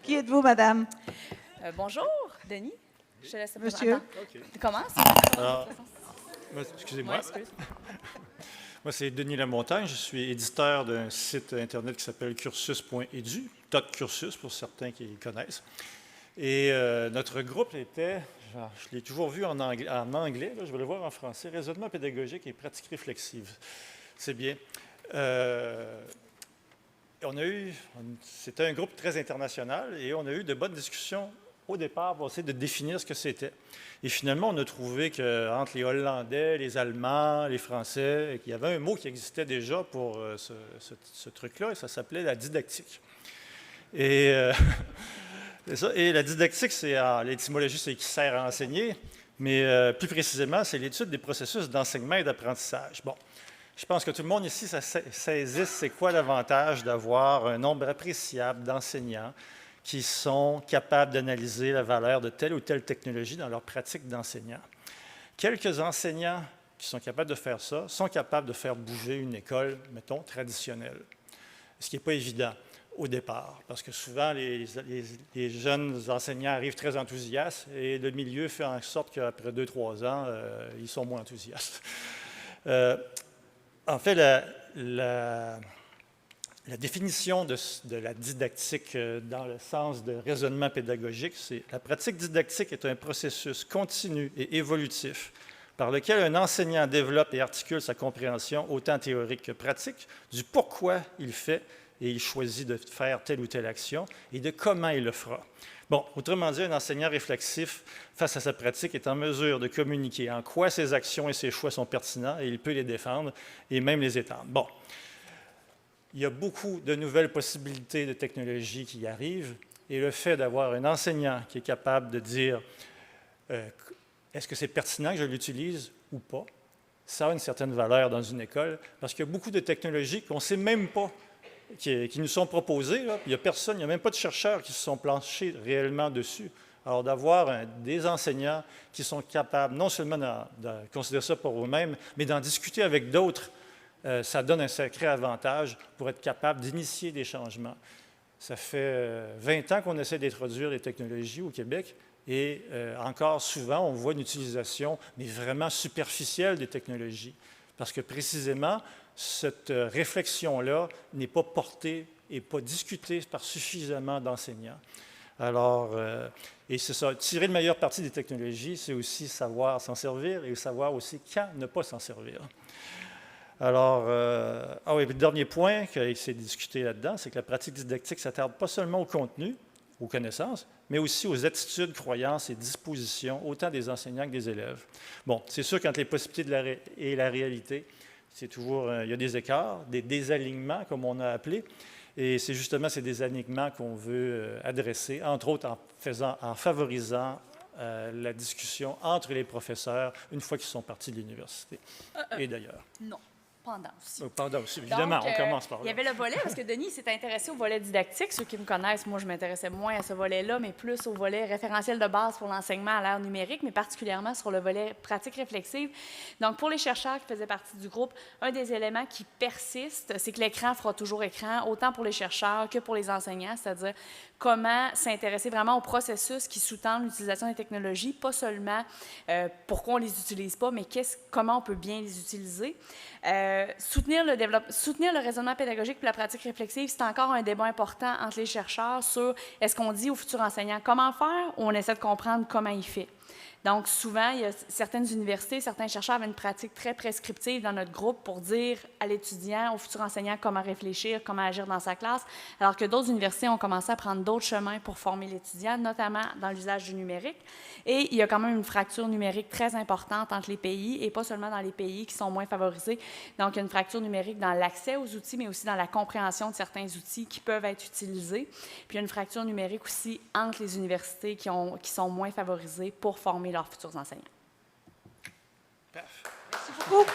Qui êtes-vous, madame? Bonjour, Denis. Je te laisse te Monsieur. présenter. Tu commences? Alors, excusez-moi. Moi, c'est Denis Lamontagne. Je suis éditeur d'un site Internet qui s'appelle cursus.edu, .cursus pour certains qui le connaissent. Et notre groupe était, je l'ai toujours vu en anglais, là, je vais le voir en français, raisonnement pédagogique et pratique réflexive. C'est bien. C'était un groupe très international et on a eu de bonnes discussions au départ pour essayer de définir ce que c'était. Et finalement, on a trouvé qu'entre les Hollandais, les Allemands, les Français, il y avait un mot qui existait déjà pour ce truc-là, et ça s'appelait la didactique. Et la didactique, c'est l'étymologie, c'est qui sert à enseigner, mais plus précisément, c'est l'étude des processus d'enseignement et d'apprentissage. Bon, je pense que tout le monde ici saisit c'est quoi l'avantage d'avoir un nombre appréciable d'enseignants qui sont capables d'analyser la valeur de telle ou telle technologie dans leur pratique d'enseignant. Quelques enseignants qui sont capables de faire ça sont capables de faire bouger une école, mettons, traditionnelle. Ce qui n'est pas évident au départ, parce que souvent, les jeunes enseignants arrivent très enthousiastes et le milieu fait en sorte qu'après 2-3 ans, ils sont moins enthousiastes. En fait, la définition de la didactique dans le sens de raisonnement pédagogique, c'est la pratique didactique est un processus continu et évolutif par lequel un enseignant développe et articule sa compréhension, autant théorique que pratique, du pourquoi il fait et il choisit de faire telle ou telle action et de comment il le fera. Bon, autrement dit, un enseignant réflexif, face à sa pratique, est en mesure de communiquer en quoi ses actions et ses choix sont pertinents et il peut les défendre et même les étendre. Bon. Il y a beaucoup de nouvelles possibilités de technologie qui arrivent et le fait d'avoir un enseignant qui est capable de dire est-ce que c'est pertinent que je l'utilise ou pas, ça a une certaine valeur dans une école parce qu'il y a beaucoup de technologies qu'on ne sait même pas qui nous sont proposées. Là. Il n'y a personne, il n'y a même pas de chercheurs qui se sont planchés réellement dessus. Alors d'avoir des enseignants qui sont capables non seulement de considérer ça pour eux-mêmes, mais d'en discuter avec d'autres, ça donne un sacré avantage pour être capable d'initier des changements. Ça fait 20 ans qu'on essaie d'introduire les technologies au Québec et encore souvent, on voit une utilisation, mais vraiment superficielle des technologies. Parce que précisément, cette réflexion-là n'est pas portée et pas discutée par suffisamment d'enseignants. Alors, et c'est ça, tirer le meilleur parti des technologies, c'est aussi savoir s'en servir et savoir aussi quand ne pas s'en servir. Alors, oui, le dernier point qui s'est discuté là-dedans, c'est que la pratique didactique ne s'attarde pas seulement au contenu, aux connaissances, mais aussi aux attitudes, croyances et dispositions, autant des enseignants que des élèves. Bon, c'est sûr qu'entre les possibilités et la réalité, c'est toujours, il y a des écarts, des désalignements, comme on a appelé, et c'est justement ces désalignements qu'on veut adresser, entre autres en favorisant la discussion entre les professeurs une fois qu'ils sont partis de l'université, et d'ailleurs. Non. Pendant aussi. Pendant aussi, évidemment, on commence par là. Il y avait le volet, parce que Denis s'est intéressé au volet didactique. Ceux qui me connaissent, moi, je m'intéressais moins à ce volet-là, mais plus au volet référentiel de base pour l'enseignement à l'ère numérique, mais particulièrement sur le volet pratique réflexive. Donc, pour les chercheurs qui faisaient partie du groupe, un des éléments qui persiste, c'est que l'écran fera toujours écran, autant pour les chercheurs que pour les enseignants, c'est-à-dire comment s'intéresser vraiment au processus qui sous-tend l'utilisation des technologies, pas seulement pourquoi on ne les utilise pas, mais comment on peut bien les utiliser. Soutenir le raisonnement pédagogique et la pratique réflexive, c'est encore un débat important entre les chercheurs sur est-ce qu'on dit aux futurs enseignants comment faire ou on essaie de comprendre comment il fait. Donc, souvent, il y a certaines universités, certains chercheurs avaient une pratique très prescriptive dans notre groupe pour dire à l'étudiant, au futur enseignant, comment réfléchir, comment agir dans sa classe, alors que d'autres universités ont commencé à prendre d'autres chemins pour former l'étudiant, notamment dans l'usage du numérique. Et il y a quand même une fracture numérique très importante entre les pays, et pas seulement dans les pays qui sont moins favorisés. Donc, il y a une fracture numérique dans l'accès aux outils, mais aussi dans la compréhension de certains outils qui peuvent être utilisés. Puis, il y a une fracture numérique aussi entre les universités qui sont moins favorisées pour former leurs futurs enseignants. Parfait. Merci beaucoup.